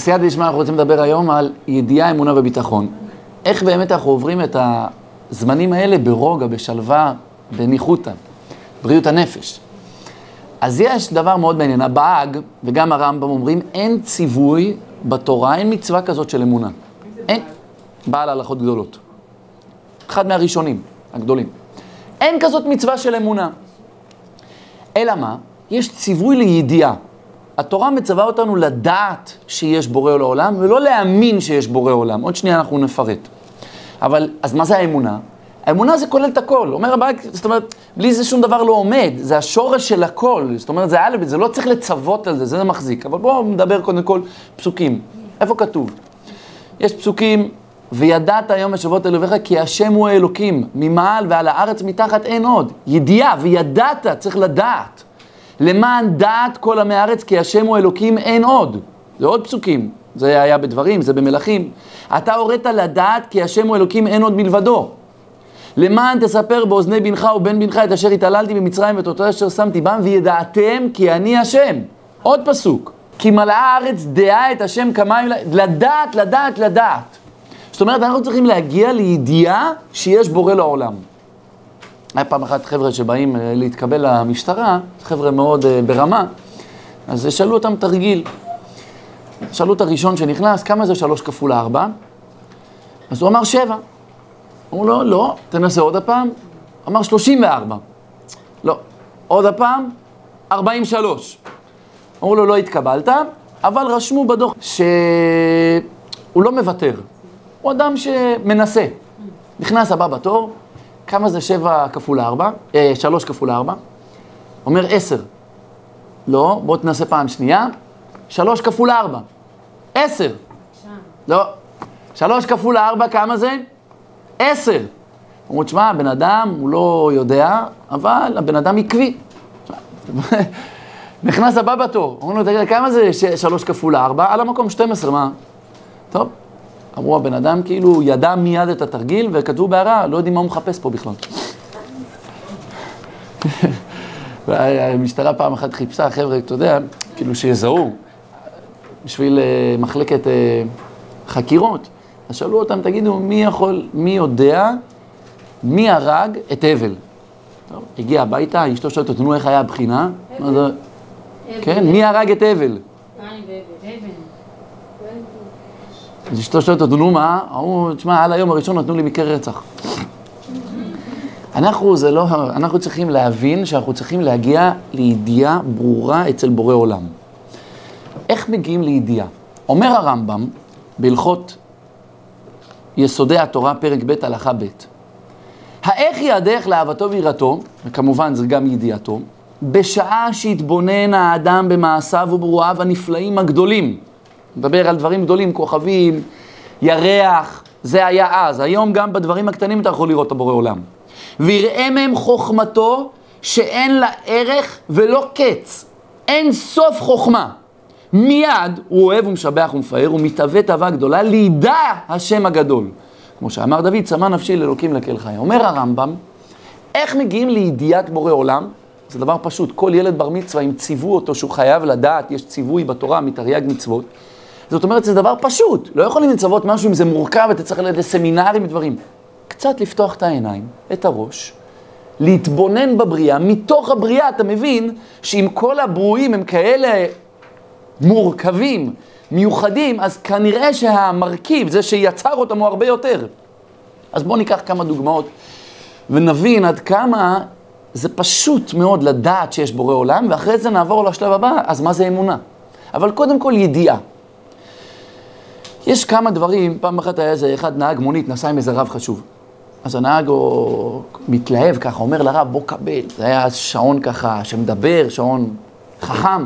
בסייעתא דשמיא אנחנו רוצים לדבר היום על ידיעה, אמונה וביטחון. איך באמת אנחנו עוברים את הזמנים האלה ברוגע, בשלווה, בניחותא, בריאות הנפש. אז יש דבר מאוד מעניין, הבאג וגם הרמב"ם אומרים, אין ציווי בתורה, אין מצווה כזאת של אמונה. אין, בעל הלכות גדולות. אחד מהראשונים, הגדולים. אין כזאת מצווה של אמונה. אלא מה? יש ציווי לידיעה. התורה מצווה אותנו לדעת שיש בורא לעולם, ולא להאמין שיש בורא עולם. עוד שנייה אנחנו נפרט. אבל, אז מה זה האמונה? האמונה זה כולל את הכל. אומר הבא, זאת אומרת, בלי זה שום דבר לא עומד. זה השורש של הכל. זאת אומרת, זה אלף, זה לא צריך לצוות על זה, זה מחזיק. אבל בואו נדבר קודם כל פסוקים. איפה כתוב? יש פסוקים, וידעת היום בשבועות אלוהיך, כי השם הוא האלוקים, ממעל ועל הארץ מתחת אין עוד. ידיעה, וידעת, צריך לדעת. למען דעת כל עמי הארץ, כי השם הוא אלוקים אין עוד. זה עוד פסוקים. זה היה בדברים, זה במלכים. אתה הורית לדעת, כי השם הוא אלוקים אין עוד מלבדו. למען תספר באוזני בנך ובן בנך את אשר התעללתי במצרים ואת אותו אשר שמתי בם, וידעתם כי אני השם. עוד פסוק. כי מלאה הארץ דעה את השם כמים, לדעת, לדעת, לדעת. זאת אומרת, אנחנו צריכים להגיע לידיעה שיש בורא לעולם. היה פעם אחת חבר'ה שבאים להתקבל למשטרה, חבר'ה מאוד ברמה, אז שאלו אותם תרגיל. שאלו את הראשון שנכנס, כמה זה 3 כפול 4? אז הוא אמר 7. אמרו לו, לא, תנסה עוד הפעם. אמר 34. לא, עוד הפעם, 43. אמרו לו, לא התקבלת, אבל רשמו בדוח שהוא לא מוותר. הוא אדם שמנסה. נכנס הבא בתור, כמה זה 7 כפול 4? 3 כפול 4? אומר 10. לא, בוא תנסה פעם שנייה. 3 כפול 4. 10. לא. 3 כפול 4, כמה זה? 10. אומרים, תשמע, הבן אדם הוא לא יודע, אבל הבן אדם עקבי. נכנס הבא בתור. אומרים לו, תגיד, כמה זה 3 כפול 4? על המקום 12, מה? טוב. אמרו, הבן אדם כאילו ידע מיד את התרגיל, וכתבו בהערה, לא יודעים מה הוא מחפש פה בכלל. והמשטרה פעם אחת חיפשה, חבר'ה, אתה יודע, כאילו שיזהו, בשביל מחלקת חקירות. אז שאלו אותם, תגידו, מי יודע, מי הרג את הבל? טוב, הגיע הביתה, אשתו שואלת אותנו איך היה הבחינה. הבל. כן, מי הרג את הבל? אז אשתו שואלת אותנו, מה? אמרו, תשמע, על היום הראשון נתנו לי מקרה רצח. אנחנו צריכים להבין שאנחנו צריכים להגיע לידיעה ברורה אצל בורא עולם. איך מגיעים לידיעה? אומר הרמב"ם, בהלכות יסודי התורה, פרק ב' הלכה ב', האיך ידך לאהבתו ויראתו, וכמובן זה גם ידיעתו, בשעה שהתבונן האדם במעשיו וברואיו הנפלאים הגדולים. מדבר על דברים גדולים, כוכבים, ירח, זה היה אז. היום גם בדברים הקטנים אתה יכול לראות את הבורא עולם. ויראה מהם חוכמתו שאין לה ערך ולא קץ. אין סוף חוכמה. מיד הוא אוהב ומשבח ומפאר ומתאווה תאווה גדולה לידע השם הגדול. כמו שאמר דוד, צמא נפשי לאלוקים לקהל חי. אומר הרמב"ם, איך מגיעים לידיעת בורא עולם? זה דבר פשוט. כל ילד בר מצווה, אם ציוו אותו שהוא חייב לדעת, יש ציווי בתורה, מתרי"ג מצוות. זאת אומרת, זה דבר פשוט. לא יכולים לצוות משהו אם זה מורכב, אתה צריך ללכת לסמינרים ודברים. קצת לפתוח את העיניים, את הראש, להתבונן בבריאה. מתוך הבריאה אתה מבין שאם כל הברואים הם כאלה מורכבים, מיוחדים, אז כנראה שהמרכיב, זה שיצר אותם הוא הרבה יותר. אז בואו ניקח כמה דוגמאות ונבין עד כמה זה פשוט מאוד לדעת שיש בורא עולם, ואחרי זה נעבור לשלב הבא, אז מה זה אמונה? אבל קודם כל ידיעה. יש כמה דברים, פעם אחת היה איזה אחד נהג מונית, נסע עם איזה רב חשוב. אז הנהג הוא מתלהב ככה, אומר לרב, בוא קבל. זה היה שעון ככה שמדבר, שעון חכם.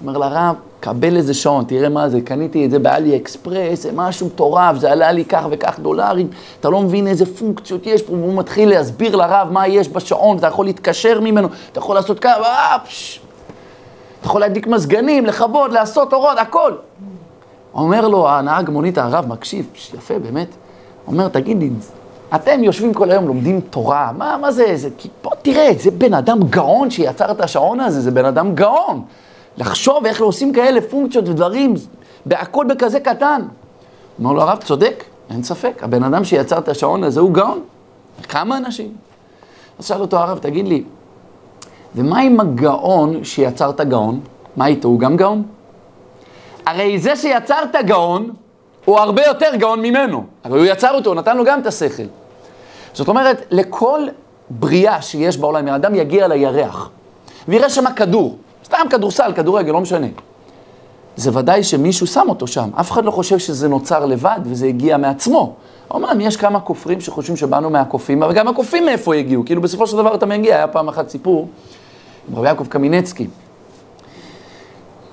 אומר לרב, קבל איזה שעון, תראה מה זה, קניתי את זה באלי אקספרס, זה משהו מטורף, זה עלה לי כך וכך דולרים, אתה לא מבין איזה פונקציות יש פה, והוא מתחיל להסביר לרב מה יש בשעון, אתה יכול להתקשר ממנו, אתה יכול לעשות ככה, אתה יכול להדליק מזגנים, לכבות, לעשות אורות, הכל. אומר לו, הנהג מונית, הרב מקשיב, יפה, באמת. אומר, תגיד לי, אתם יושבים כל היום, לומדים תורה, מה זה? בוא תראה, זה בן אדם גאון שיצר את השעון הזה, זה בן אדם גאון. לחשוב איך עושים כאלה פונקציות ודברים, בהכל בכזה קטן. אומר לו, הרב, צודק, אין ספק, הבן אדם שיצר את השעון הזה הוא גאון. כמה אנשים? אז שאל אותו הרב, תגיד לי, ומה עם הגאון שיצר את הגאון? מה איתו? הוא גם גאון? הרי זה שיצר את הגאון, הוא הרבה יותר גאון ממנו. הרי הוא יצר אותו, הוא נתן לו גם את השכל. זאת אומרת, לכל בריאה שיש בעולם, האדם יגיע לירח, ויראה שמה כדור, סתם כדורסל, כדורגל, לא משנה. זה ודאי שמישהו שם אותו שם. אף אחד לא חושב שזה נוצר לבד, וזה הגיע מעצמו. אומנם יש כמה כופרים שחושבים שבאנו מהקופים, אבל גם הקופים מאיפה הגיעו? כאילו בסופו של דבר אתה מגיע, היה פעם אחת סיפור, עם רבי יעקב קמינצקי.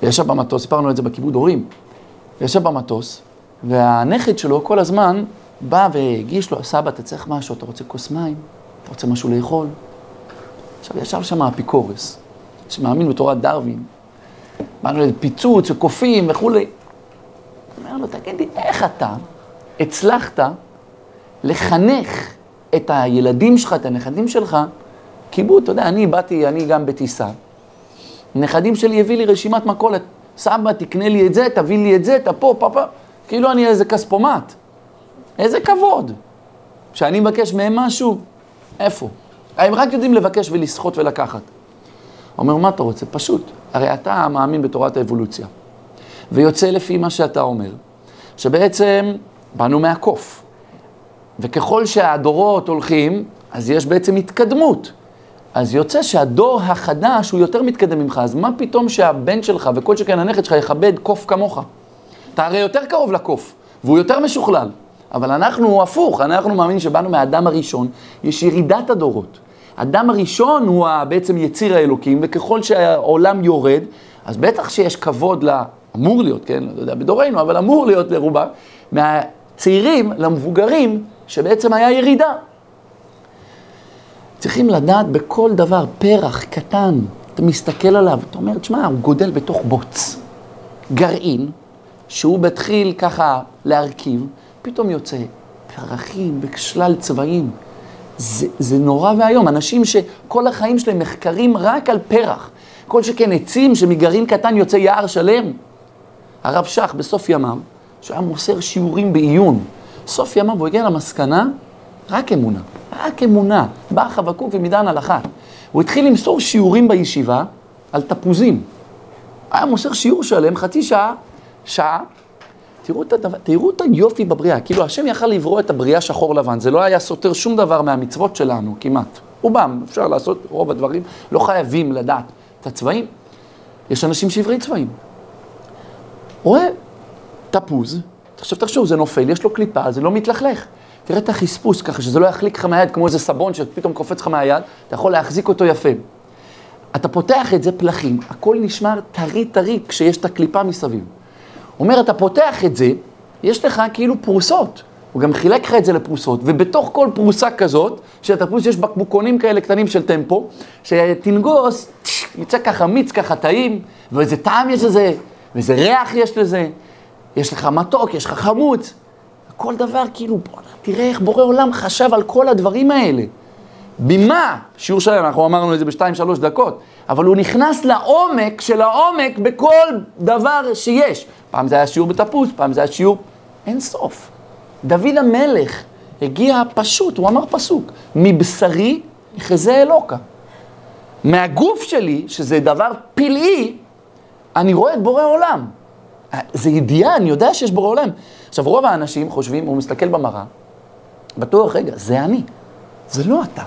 וישב במטוס, סיפרנו את זה בכיבוד הורים. וישב במטוס, והנכד שלו כל הזמן בא והגיש לו, סבא, אתה צריך משהו, אתה רוצה כוס מים? אתה רוצה משהו לאכול? עכשיו ישב שם האפיקורס, שמאמין בתורת דרווין. באנו לפיצוץ וקופים וכולי. אומר לו, תגיד לי, איך אתה הצלחת לחנך את הילדים שלך, את הנכדים שלך, כיבוד, אתה יודע, אני גם בטיסה. הנכדים שלי הביא לי רשימת מכולת. סבא, תקנה לי את זה, תביא לי את זה, אתה פה, פאפה. כאילו אני איזה כספומט. איזה כבוד. שאני מבקש מהם משהו, איפה? הם רק יודעים לבקש ולסחוט ולקחת. אומר, מה אתה רוצה? פשוט. הרי אתה מאמין בתורת האבולוציה. ויוצא לפי מה שאתה אומר, שבעצם באנו מהקוף. וככל שהדורות הולכים, אז יש בעצם התקדמות. אז יוצא שהדור החדש הוא יותר מתקדם ממך, אז מה פתאום שהבן שלך וכל שכן הנכד שלך יכבד קוף כמוך? אתה הרי יותר קרוב לקוף, והוא יותר משוכלל. אבל אנחנו הפוך, אנחנו מאמינים שבאנו מהאדם הראשון, יש ירידת הדורות. האדם הראשון הוא בעצם יציר האלוקים, וככל שהעולם יורד, אז בטח שיש כבוד אמור להיות, כן? לא יודע בדורנו, אבל אמור להיות לרובה, מהצעירים למבוגרים, שבעצם היה ירידה. צריכים לדעת בכל דבר, פרח קטן, אתה מסתכל עליו, אתה אומר, תשמע, הוא גודל בתוך בוץ, גרעין, שהוא בתחיל ככה להרכיב, פתאום יוצא פרחים בשלל צבעים. זה נורא והיום, אנשים שכל החיים שלהם מחקרים רק על פרח, כל שכן עצים שמגרעין קטן יוצא יער שלם. הרב שך בסוף ימיו, שהוא היה מוסר שיעורים בעיון, סוף ימיו הוא הגיע למסקנה, רק אמונה. רק אמונה, בא חבקוק ומידן הלכה. הוא התחיל למסור שיעורים בישיבה על תפוזים. היה מוסר שיעור שלם, חצי שעה. תראו את היופי בבריאה. כאילו השם יכל לברוא את הבריאה שחור לבן. זה לא היה סותר שום דבר מהמצוות שלנו, כמעט. רובם, אפשר לעשות רוב הדברים, לא חייבים לדעת את הצבעים. יש אנשים שעברי צבעים. רואה תפוז, תחשוב, זה נופל, יש לו קליפה, זה לא מתלכלך. תראה את החספוס ככה, שזה לא יחליק לך מהיד, כמו איזה סבון שפתאום קופץ לך מהיד, אתה יכול להחזיק אותו יפה. אתה פותח את זה פלחים, הכל נשמר טרי כשיש את הקליפה מסביב. הוא אומר, אתה פותח את זה, יש לך כאילו פרוסות. הוא גם חילק לך את זה לפרוסות, ובתוך כל פרוסה כזאת, שלתפוס יש בקבוקונים כאלה קטנים של טמפו, שתנגוס, יצא ככה מיץ, ככה טעים, ואיזה טעם יש לזה, ואיזה ריח יש לזה, יש לך מתוק, יש לך חמוץ. כל דבר כאילו, תראה איך בורא עולם חשב על כל הדברים האלה. במה? שיעור שלם, אנחנו אמרנו את זה ב2-3 דקות, אבל הוא נכנס לעומק של העומק בכל דבר שיש. פעם זה היה שיעור בתפוס, פעם זה היה שיעור אין סוף. דוד המלך הגיע פשוט, הוא אמר פסוק, מבשרי יחזה אלוקה. מהגוף שלי, שזה דבר פלאי, אני רואה את בורא עולם. זה ידיעה, אני יודע שיש בורא עולם. עכשיו, רוב האנשים חושבים, הוא מסתכל במראה, בטוח, רגע, זה אני. זה לא אתה.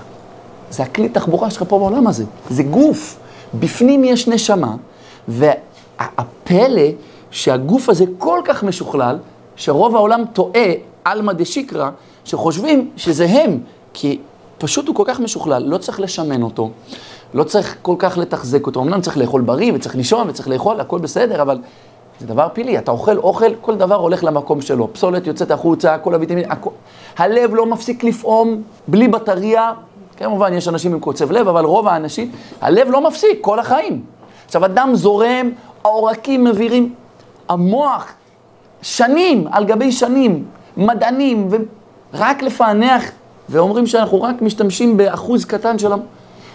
זה הכלי תחבורה שלך פה בעולם הזה. זה גוף. בפנים יש נשמה, והפלא שהגוף הזה כל כך משוכלל, שרוב העולם טועה, אלמא דשיקרא, שחושבים שזה הם, כי פשוט הוא כל כך משוכלל, לא צריך לשמן אותו, לא צריך כל כך לתחזק אותו, אמנם צריך לאכול בריא, וצריך לישון, וצריך לאכול, הכל בסדר, אבל זה דבר פילי, אתה אוכל, כל דבר הולך למקום שלו, פסולת יוצאת החוצה, כל הוויטמין, הלב לא מפסיק לפעום, בלי בטריה, כמובן יש אנשים עם קוצב לב, אבל רוב האנשים, הלב לא מפסיק, כל החיים. עכשיו, אדם זורם, העורקים מבירים, המוח, שנים על גבי שנים, מדענים, ורק לפענח, ואומרים שאנחנו רק משתמשים באחוז קטן של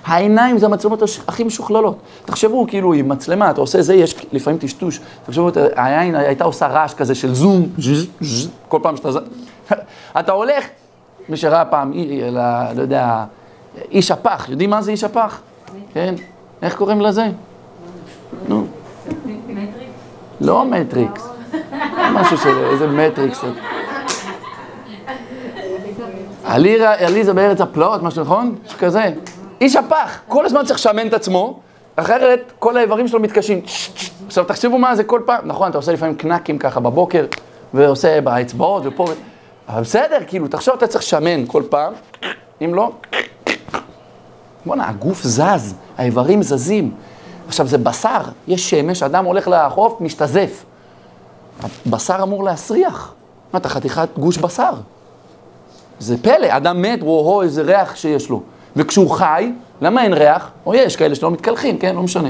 העיניים זה המצלמות הכי משוכללות. תחשבו, כאילו, עם מצלמה, אתה עושה זה, יש לפעמים טשטוש. תחשבו, העין הייתה עושה רעש כזה של זום, כל פעם שאתה... אתה הולך, מי שראה פעם, לא יודע, איש הפח, יודעים מה זה איש הפח? כן? איך קוראים לזה? נו. מטריקס? לא מטריקס. משהו של איזה מטריקס. עליזה בארץ הפלאות, משהו נכון? משהו כזה. איש הפח, כל הזמן צריך לשמן את עצמו, אחרת כל האיברים שלו מתקשים. עכשיו תחשבו מה זה כל פעם, נכון, אתה עושה לפעמים קנקים ככה בבוקר, ועושה באצבעות ופה, אבל בסדר, כאילו, תחשוב, אתה צריך לשמן כל פעם, אם לא, בוא'נה, הגוף זז, האיברים זזים. עכשיו זה בשר, יש שמש, אדם הולך לחוף, משתזף. הבשר אמור להסריח. אתה חתיכת גוש בשר. זה פלא, אדם מת, רואה איזה ריח שיש לו. וכשהוא חי, למה אין ריח? או יש כאלה שלא מתקלחים, כן? לא משנה.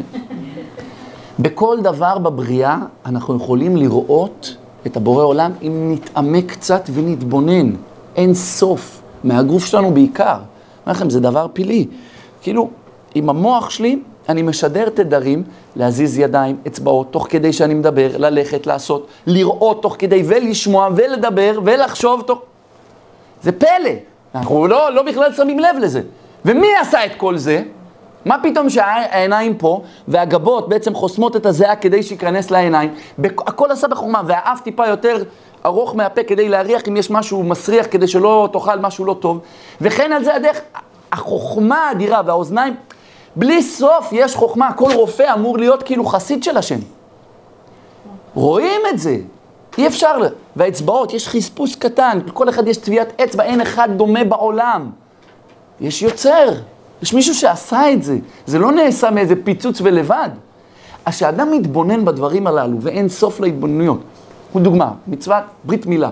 בכל דבר בבריאה אנחנו יכולים לראות את הבורא עולם אם נתעמק קצת ונתבונן. אין סוף, מהגוף שלנו בעיקר. אני אומר לכם, זה דבר פילי. כאילו, עם המוח שלי, אני משדר תדרים להזיז ידיים, אצבעות, תוך כדי שאני מדבר, ללכת, לעשות, לראות תוך כדי ולשמוע ולדבר ולחשוב תוך... זה פלא. אנחנו לא בכלל שמים לב לזה. ומי עשה את כל זה? מה פתאום שהעיניים פה והגבות בעצם חוסמות את הזיעה כדי שיכנס לעיניים? הכל עשה בחוכמה, והאף טיפה יותר ארוך מהפה כדי להריח אם יש משהו מסריח כדי שלא תאכל משהו לא טוב. וכן על זה הדרך, החוכמה האדירה והאוזניים, בלי סוף יש חוכמה, כל רופא אמור להיות כאילו חסיד של השם. רואים את זה, אי אפשר, והאצבעות, יש חספוס קטן, כל אחד יש טביעת אצבע, אין אחד דומה בעולם. יש יוצר, יש מישהו שעשה את זה, זה לא נעשה מאיזה פיצוץ ולבד. אז שהאדם מתבונן בדברים הללו, ואין סוף להתבוננויות. הוא דוגמה, מצוות ברית מילה.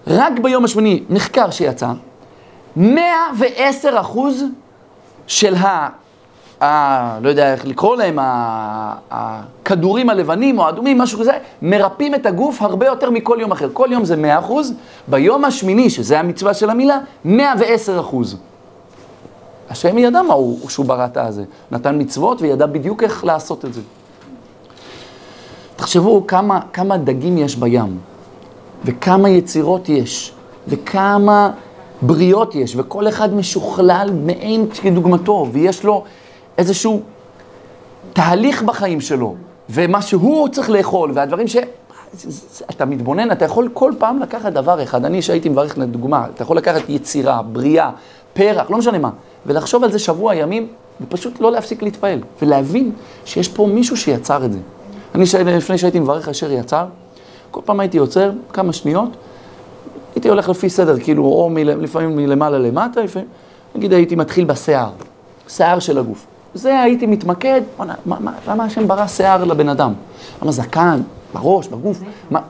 רק ביום השמיני, מחקר שיצא, 110% של לא יודע איך לקרוא להם, הכדורים הלבנים או האדומים, משהו כזה, מרפאים את הגוף הרבה יותר מכל יום אחר. כל יום זה 100%, ביום השמיני, שזה המצווה של המילה, 110%. השם ידע מה הוא שהוא ברא את הזה. נתן מצוות וידע בדיוק איך לעשות את זה. תחשבו כמה דגים יש בים, וכמה יצירות יש, וכמה בריות יש, וכל אחד משוכלל מעין כדוגמתו, ויש לו איזשהו תהליך בחיים שלו, ומה שהוא צריך לאכול, והדברים אתה מתבונן, אתה יכול כל פעם לקחת דבר אחד, אני שהייתי מברך לדוגמה, אתה יכול לקחת יצירה, בריאה, פרח, לא משנה מה, ולחשוב על זה שבוע ימים, ופשוט לא להפסיק להתפעל, ולהבין שיש פה מישהו שיצר את זה. אני לפני שהייתי מברך אשר יצר, כל פעם הייתי יוצר כמה שניות, הייתי הולך לפי סדר, כאילו, או לפעמים מלמעלה למטה, לפעמים, נגיד הייתי מתחיל בשיער, שיער של הגוף. זה הייתי מתמקד, למה השם ברא שיער לבן אדם? למה זקן, בראש, בגוף? לא,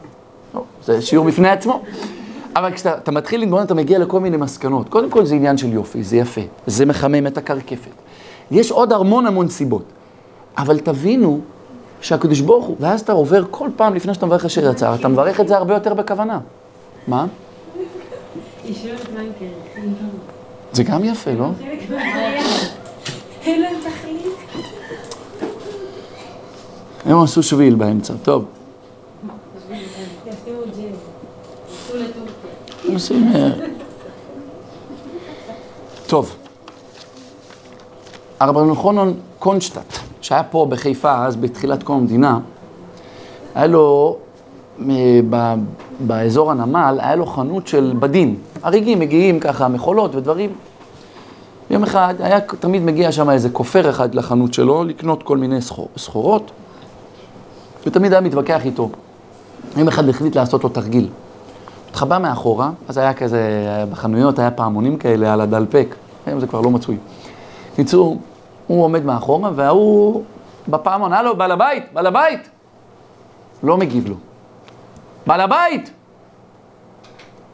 זה שיעור בפני עצמו. אבל כשאתה מתחיל להתבונן, אתה מגיע לכל מיני מסקנות. קודם כל זה עניין של יופי, זה יפה, זה מחמם את הקרקפת. יש עוד המון סיבות. אבל תבינו שהקדוש ברוך הוא, ואז אתה עובר כל פעם לפני שאתה מברך אשר יצר, אתה מברך את זה הרבה יותר בכוונה. מה? זה גם יפה, לא? אין להם תכלית. הם עשו שביל באמצע, טוב. ישימו ג'יל. עשו לטורקיה. טוב. הרב יוחנן קונשטט, שהיה פה בחיפה, אז בתחילת קום המדינה, היה לו, באזור הנמל, היה לו חנות של בדים. הריגים מגיעים ככה, מחולות ודברים. יום אחד היה תמיד מגיע שם איזה כופר אחד לחנות שלו, לקנות כל מיני סחורות, ותמיד היה מתווכח איתו. יום אחד החליט לעשות לו תרגיל. התחבא מאחורה, אז היה כזה, בחנויות היה פעמונים כאלה על הדלפק, היום זה כבר לא מצוי. ניצור, הוא עומד מאחורה, והוא בפעמון, הלו, בעל הבית, בעל הבית! לא מגיב לו. בעל הבית!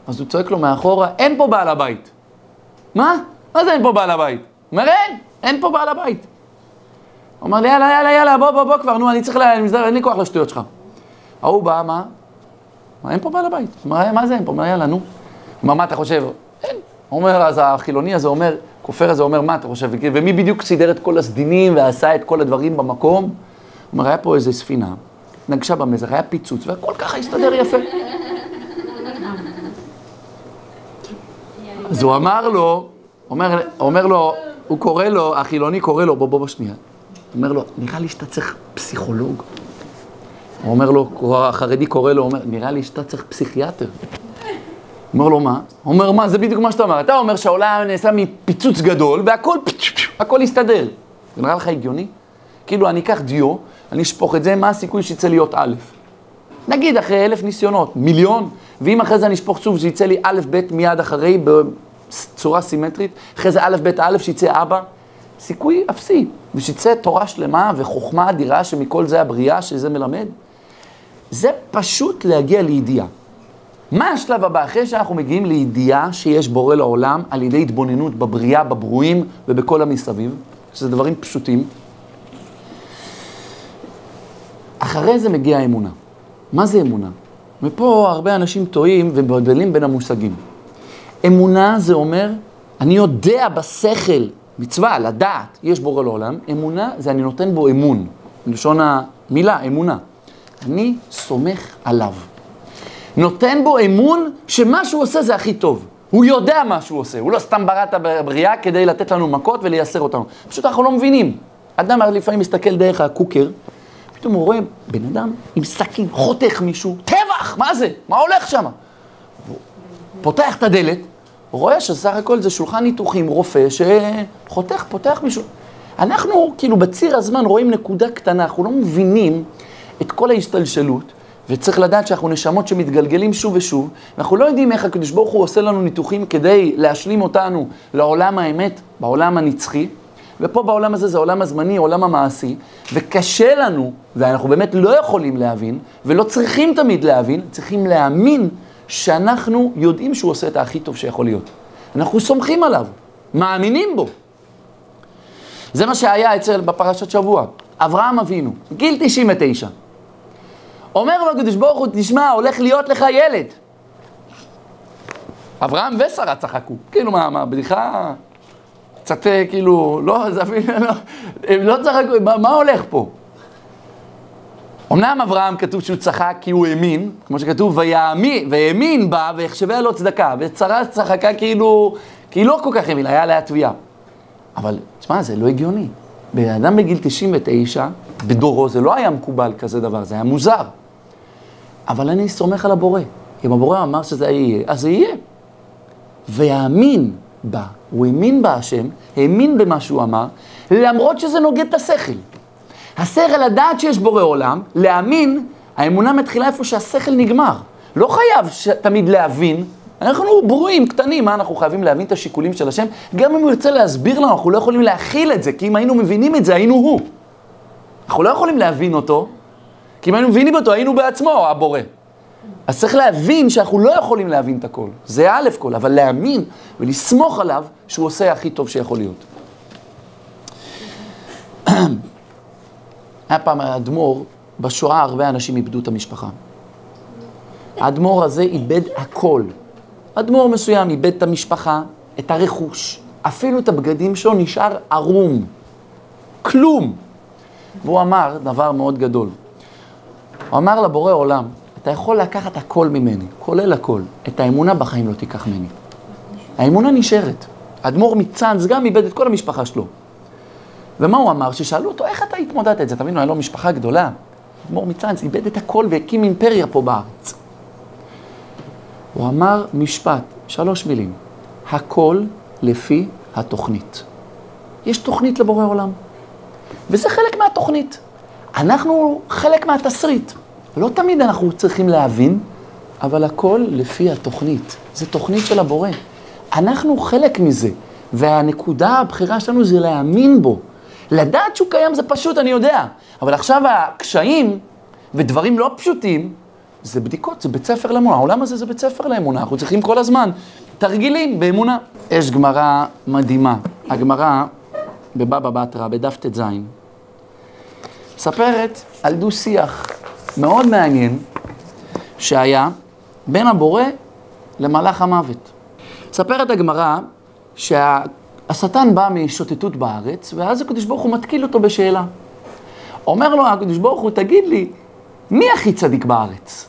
אז הוא צועק לו מאחורה, אין פה בעל הבית. מה? מה זה אין פה בעל הבית? הוא אומר, אין פה בעל הבית. הוא אומר לי, יאללה, בוא כבר, נו, אני צריך אין לי כוח לשטויות שלך. ההוא בא, מה? אין פה בעל הבית. הוא אומר, מה זה אין פה? הוא אומר, יאללה, נו. הוא אומר, מה אתה חושב? אין. הוא אומר, אז החילוני הזה אומר, הכופר הזה אומר, מה אתה חושב? ומי בדיוק סידר את כל הסדינים ועשה את כל הדברים במקום? הוא אומר, היה פה איזו ספינה, נגשה במזח, היה פיצוץ, והכל ככה הסתדר יפה. אז הוא אמר לו, אומר לו, הוא קורא לו, החילוני קורא לו, בוא בשנייה. הוא אומר לו, נראה לי שאתה צריך פסיכולוג. הוא אומר לו, החרדי קורא לו, אומר, נראה לי שאתה צריך פסיכיאטר. הוא אומר לו, מה? הוא אומר, מה? זה בדיוק מה שאתה אומר. אתה אומר שהעולם נעשה מפיצוץ גדול, והכל יסתדר. זה נראה לך הגיוני? כאילו, אני אקח דיו, אני אשפוך את זה, מה הסיכוי שיצא להיות א'? נגיד, אחרי 1,000 ניסיונות, 1,000,000, ואם אחרי זה אני אשפוך שוב, שיצא לי א', ב', מיד אחרי, בצורה סימטרית, אחרי זה א', ב', א', שיצא אבא, סיכוי אפסי, ושיצא תורה שלמה וחוכמה אדירה שמכל זה הבריאה שזה מלמד. זה פשוט להגיע לידיעה. מה השלב הבא? אחרי שאנחנו מגיעים לידיעה שיש בורא לעולם על ידי התבוננות בבריאה, בברואים ובכל המסביב, שזה דברים פשוטים. אחרי זה מגיעה האמונה. מה זה אמונה? ופה הרבה אנשים טועים ומבלבלים בין המושגים. אמונה זה אומר, אני יודע בשכל, מצווה, לדעת, יש בורא לעולם. אמונה זה אני נותן בו אמון. בלשון המילה, אמונה. אני סומך עליו. נותן בו אמון שמה שהוא עושה זה הכי טוב. הוא יודע מה שהוא עושה. הוא לא סתם ברא את הבריאה כדי לתת לנו מכות ולייסר אותנו. פשוט אנחנו לא מבינים. אדם לפעמים מסתכל דרך הקוקר, פתאום הוא רואה בן אדם עם סכין, חותך מישהו, טבח, מה זה? מה הולך שם? פותח את הדלת, הוא רואה שסך הכל זה שולחן ניתוחים, רופא שחותך, פותח מישהו. אנחנו כאילו בציר הזמן רואים נקודה קטנה, אנחנו לא מבינים את כל ההשתלשלות, וצריך לדעת שאנחנו נשמות שמתגלגלים שוב ושוב, ואנחנו לא יודעים איך הקדוש ברוך הוא עושה לנו ניתוחים כדי להשלים אותנו לעולם האמת, בעולם הנצחי, ופה בעולם הזה זה העולם הזמני, העולם המעשי, וקשה לנו, ואנחנו באמת לא יכולים להבין, ולא צריכים תמיד להבין, צריכים להאמין שאנחנו יודעים שהוא עושה את הכי טוב שיכול להיות. אנחנו סומכים עליו, מאמינים בו. זה מה שהיה בפרשת שבוע. אברהם אבינו, גיל 99. אומר לו הקדוש ברוך הוא, תשמע, הולך להיות לך ילד. אברהם ושרה צחקו. כאילו מה, בדיחה... קצת כאילו, לא, זה אפילו לא, הם לא צחקו, מה הולך פה? אמנם אברהם כתוב שהוא צחק כי הוא האמין, כמו שכתוב, והאמין בה והחשביה לו צדקה, ושרה צחקה כאילו, כי היא לא כל כך האמין, היה לה תביעה. אבל, תשמע, זה לא הגיוני. באדם בגיל 99, בדורו, זה לא היה מקובל כזה דבר, זה היה מוזר. אבל אני סומך על הבורא. אם הבורא אמר שזה יהיה, אז זה יהיה. והאמין בה, הוא האמין בה השם, האמין במה שהוא אמר, למרות שזה נוגד את השכל. השכל לדעת שיש בורא עולם, להאמין, האמונה מתחילה איפה שהשכל נגמר. לא חייב תמיד להבין, אנחנו ברואים, קטנים, מה אנחנו חייבים להבין את השיקולים של השם? גם אם הוא ירצה להסביר לנו, אנחנו לא יכולים להכיל את זה, כי אם היינו מבינים את זה, היינו הוא. אנחנו לא יכולים להבין אותו, כי אם היינו מבינים אותו, היינו בעצמו, הבורא. אז צריך להבין שאנחנו לא יכולים להבין את הכל. זה א' כל, אבל להאמין ולסמוך עליו שהוא עושה הכי טוב שיכול להיות. היה פעם האדמו"ר, בשואה הרבה אנשים איבדו את המשפחה. האדמו"ר הזה איבד הכל. אדמו"ר מסוים איבד את המשפחה, את הרכוש, אפילו את הבגדים שלו נשאר ערום. כלום. והוא אמר דבר מאוד גדול. הוא אמר לבורא עולם, אתה יכול לקחת הכל ממני, כולל הכל. את האמונה בחיים לא תיקח ממני. האמונה נשארת. האדמו"ר מצאנז גם איבד את כל המשפחה שלו. ומה הוא אמר? ששאלו אותו, איך אתה התמודדת את זה? תבינו, היה לו משפחה גדולה. האדמו"ר מצאנז איבד את הכל והקים אימפריה פה בארץ. הוא אמר משפט, 3 מילים. הכל לפי התוכנית. יש תוכנית לבורא עולם. וזה חלק מהתוכנית. אנחנו חלק מהתסריט. לא תמיד אנחנו צריכים להבין, אבל הכל לפי התוכנית. זה תוכנית של הבורא. אנחנו חלק מזה, והנקודה הבחירה שלנו זה להאמין בו. לדעת שהוא קיים זה פשוט, אני יודע. אבל עכשיו הקשיים ודברים לא פשוטים, זה בדיקות, זה בית ספר לאמונה. העולם הזה זה בית ספר לאמונה. אנחנו צריכים כל הזמן תרגילים באמונה. יש גמרא מדהימה. הגמרא בבבא בתרא, בדף ט"ז, מספרת על דו שיח מאוד מעניין שהיה בין הבורא למלאך המוות. מספרת הגמרא השטן בא משוטטות בארץ, ואז הקדוש ברוך הוא מתקיל אותו בשאלה. אומר לו הקדוש ברוך הוא, תגיד לי, מי הכי צדיק בארץ?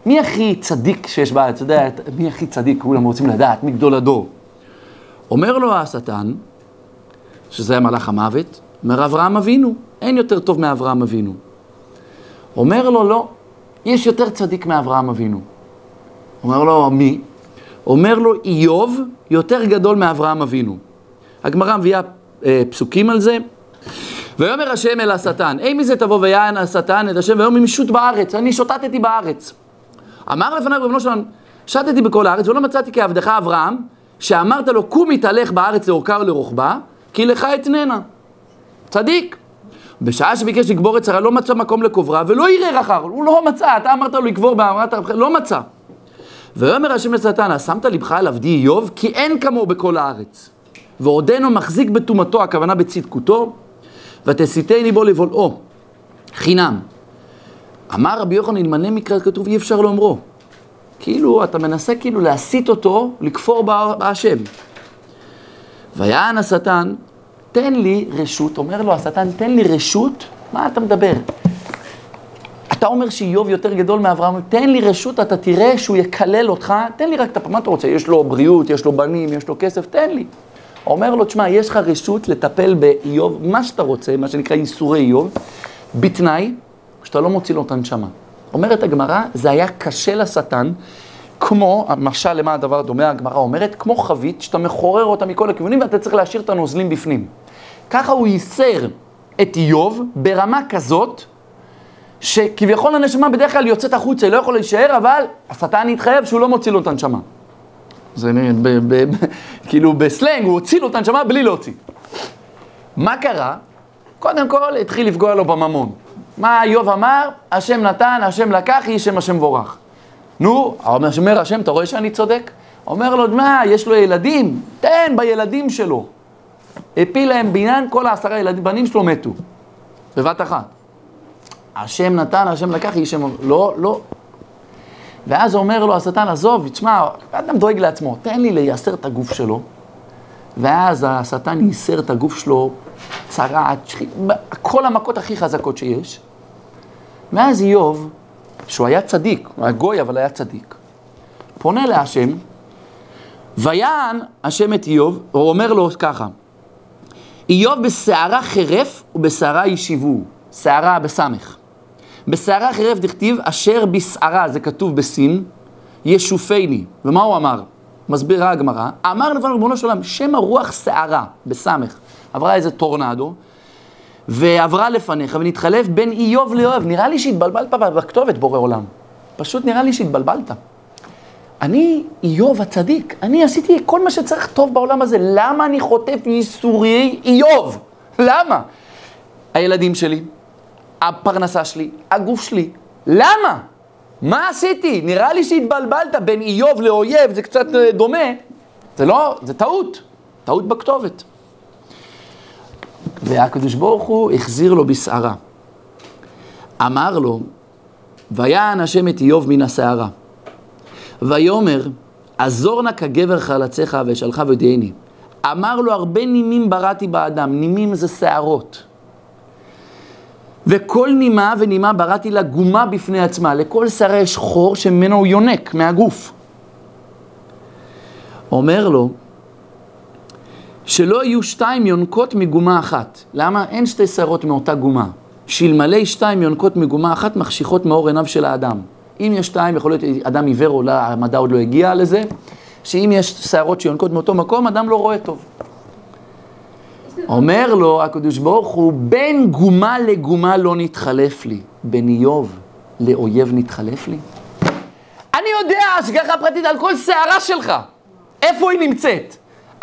מי הכי צדיק שיש בארץ? אתה יודע, מי הכי צדיק? כולם רוצים לדעת, מי גדול הדור. אומר לו השטן, שזה היה מלאך המוות, אומר אברהם אבינו, אין יותר טוב מאברהם אבינו. אומר לו, לא, יש יותר צדיק מאברהם אבינו. אומר לו, מי? אומר לו, איוב יותר גדול מאברהם אבינו. הגמרא מביאה פסוקים על זה. ויאמר השם אל השטן, מי זה תבוא ויען השטן את השם ויאמר משוט בארץ, אני שוטטתי בארץ. אמר לפניו ריבונו של עולם, שטתי בכל הארץ ולא מצאתי כעבדך אברהם, שאמרת לו, קום התהלך בארץ לאורכה ולרוחבה, כי לך אתננה. צדיק. בשעה שביקש לקבור את שרה, לא מצא מקום לקוברה, ולא ערער אחר, הוא לא מצא, אתה אמרת לו לקבור באמרת, לא מצא. ויאמר השם לשטן, שמת לבך על עבדי איוב, כי אין כמוהו בכל הארץ. ועודנו מחזיק בטומאתו, הכוונה בצדקותו, ותסיתני בו לבולעו, חינם. אמר רבי יוחנן, אלמלא מקרא כתוב, אי אפשר לאומרו. כאילו, אתה מנסה כאילו להסית אותו, לכפור בהשם. ויען השטן, תן לי רשות, אומר לו השטן, תן לי רשות, מה אתה מדבר? אתה אומר שאיוב יותר גדול מאברהם, תן לי רשות, אתה תראה שהוא יקלל אותך, תן לי רק את מה אתה רוצה, יש לו בריאות, יש לו בנים, יש לו כסף, תן לי. אומר לו, תשמע, יש לך רשות לטפל באיוב, מה שאתה רוצה, מה שנקרא איסורי איוב, בתנאי שאתה לא מוציא לו את הנשמה. אומרת הגמרא, זה היה קשה לשטן, כמו, המשל למה הדבר דומה, הגמרא אומרת, כמו חבית שאתה מחורר אותה מכל הכיוונים ואתה צריך להשאיר את הנוזלים בפנים. ככה הוא ייסר את איוב ברמה כזאת, שכביכול הנשמה בדרך כלל יוצאת החוצה, לא יכול להישאר, אבל השטן יתחייב שהוא לא מוציא לו את הנשמה. זה כאילו בסלנג, הוא הוציא לו את הנשמה בלי להוציא. מה קרה? קודם כל התחיל לפגוע לו בממון. מה איוב אמר? השם נתן, השם לקח, יהי שם השם בורך. נו, אומר השם, אתה רואה שאני צודק? אומר לו, מה, יש לו ילדים? תן בילדים שלו. הפיל להם בניין, כל 10 ילדים, בנים שלו מתו. בבת אחת. השם נתן, השם לקח, יהי שם... לא, לא. ואז אומר לו השטן, עזוב, תשמע, אדם דואג לעצמו, תן לי לייסר את הגוף שלו. ואז השטן ייסר את הגוף שלו, צרעת, כל המכות הכי חזקות שיש. ואז איוב, שהוא היה צדיק, הוא היה גוי אבל היה צדיק, פונה להשם, ויען השם את איוב, הוא אומר לו ככה, איוב בשערה חרף ובשערה ישיבו, שערה בסמך. בשערה חרף דכתיב, אשר בשערה, זה כתוב בסין, ישופני. ומה הוא אמר? מסבירה הגמרא, אמר לפניו ריבונו של עולם, שם הרוח שערה, בסמך. עברה איזה טורנדו, ועברה לפניך, ונתחלף בין איוב לאוהב. נראה לי שהתבלבלת בכתובת, בורא עולם. פשוט נראה לי שהתבלבלת. אני איוב הצדיק, אני עשיתי כל מה שצריך טוב בעולם הזה. למה אני חוטף ייסורי איוב? למה? הילדים שלי, הפרנסה שלי, הגוף שלי. למה? מה עשיתי? נראה לי שהתבלבלת בין איוב לאויב, זה קצת דומה. זה לא, זה טעות. טעות בכתובת. והקדוש ברוך הוא החזיר לו בשערה. אמר לו, ויען השם את איוב מן השערה. ויאמר, עזור נא כגבר חלציך ושלך ודייני. אמר לו, הרבה נימים בראתי באדם. נימים זה שערות. וכל נימה ונימה בראתי לה גומה בפני עצמה. לכל שערה יש חור שממנו הוא יונק מהגוף. אומר לו, שלא יהיו 2 יונקות מגומה אחת. למה? אין 2 שערות מאותה גומה. שאלמלא 2 יונקות מגומה אחת מחשיכות מאור עיניו של האדם. אם יש 2, יכול להיות אדם עיוור או המדע עוד לא הגיע לזה, שאם יש שערות שיונקות מאותו מקום, אדם לא רואה טוב. אומר לו הקדוש ברוך הוא, בין גומה לגומה לא נתחלף לי. בין איוב לאויב נתחלף לי. אני יודע השגחה פרטית על כל שערה שלך. איפה היא נמצאת?